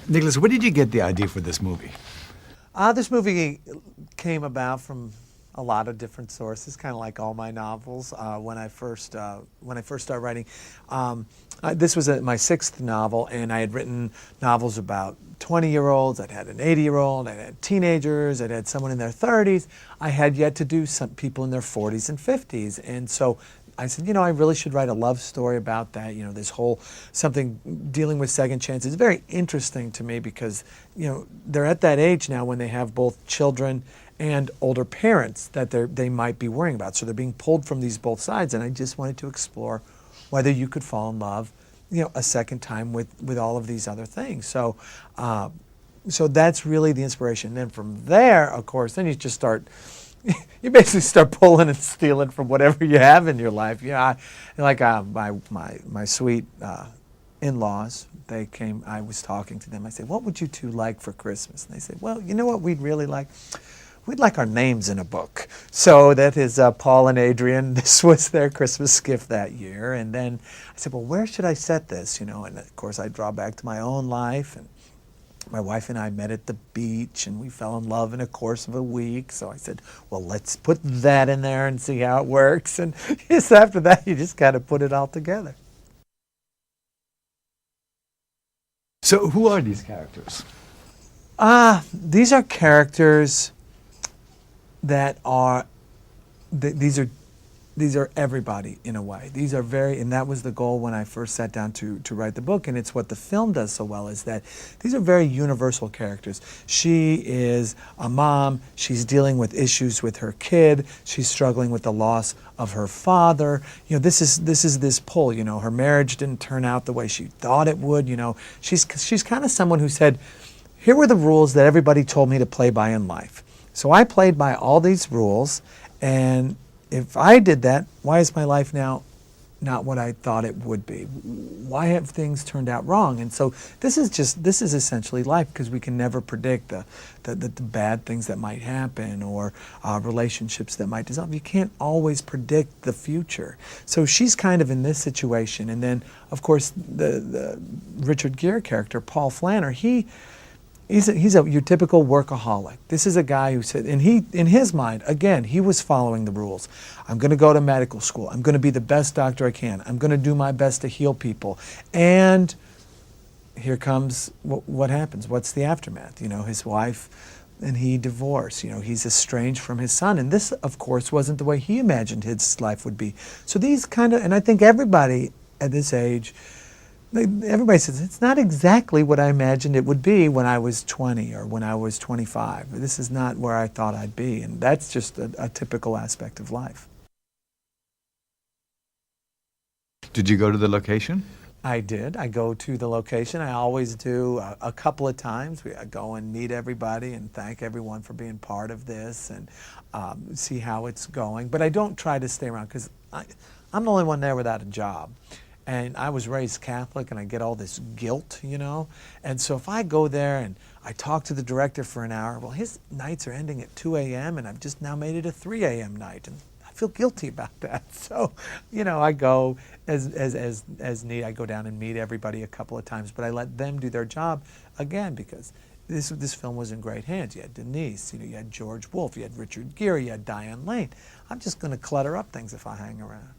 Nicholas, where did you get the idea for this movie? This movie came about from a lot of different sources, kind of like all my novels. When I first started writing, this was my sixth novel, and I had written novels about 20-year-olds. I'd had an 80-year-old. I'd had teenagers. I'd had someone in their 30s. I had yet to do some people in their 40s and 50s, and so I said, I really should write a love story about that. This whole something dealing with second chances is very interesting to me because, they're at that age now when they have both children and older parents that they might be worrying about. So they're being pulled from these both sides, and I just wanted to explore whether you could fall in love, a second time with all of these other things. So, so that's really the inspiration. And then from there, of course, then you just start. You basically start pulling and stealing from whatever you have in your life. Like my sweet in-laws, they came. I was talking to them. I said, "What would you two like for Christmas?" And they said, "Well, you know what we'd really like? We'd like our names in a book." So that is Paul and Adrian. This was their Christmas gift that year. And then I said, "Well, where should I set this?" And of course, I draw back to my own life and. My wife and I met at the beach, and we fell in love in a course of a week. So I said, well, let's put that in there and see how it works. And just after that, you just kind of put it all together. So who are these characters? These are characters that are, these are everybody in a way. These are and that was the goal when I first sat down to write the book, and it's what the film does so well, is that these are very universal characters. She is a mom, she's dealing with issues with her kid, she's struggling with the loss of her father. This is this pull, her marriage didn't turn out the way she thought it would. She's kind of someone who said, here were the rules that everybody told me to play by in life. So I played by all these rules, and if I did that, why is my life now not what I thought it would be? Why have things turned out wrong? And so this is essentially life, because we can never predict the bad things that might happen, or relationships that might dissolve. You can't always predict the future. So she's kind of in this situation. And then, of course, the Richard Gere character, Paul Flanner, He's your typical workaholic. This is a guy who said, and in his mind, again, he was following the rules. I'm going to go to medical school. I'm going to be the best doctor I can. I'm going to do my best to heal people. And here comes what happens. What's the aftermath? His wife and he divorce. He's estranged from his son. And this, of course, wasn't the way he imagined his life would be. So these and I think everybody at this age, everybody says, it's not exactly what I imagined it would be when I was 20 or when I was 25. This is not where I thought I'd be. And that's just a typical aspect of life. Did you go to the location? I did. I go to the location. I always do a couple of times. I go and meet everybody and thank everyone for being part of this and see how it's going. But I don't try to stay around because I'm the only one there without a job. And I was raised Catholic, and I get all this guilt, And so if I go there and I talk to the director for an hour, well, his nights are ending at 2 a.m., and I've just now made it a 3 a.m. night. And I feel guilty about that. So, I go as need. I go down and meet everybody a couple of times, but I let them do their job, again, because this film was in great hands. You had Denise, you had George Wolfe, you had Richard Gere, you had Diane Lane. I'm just going to clutter up things if I hang around.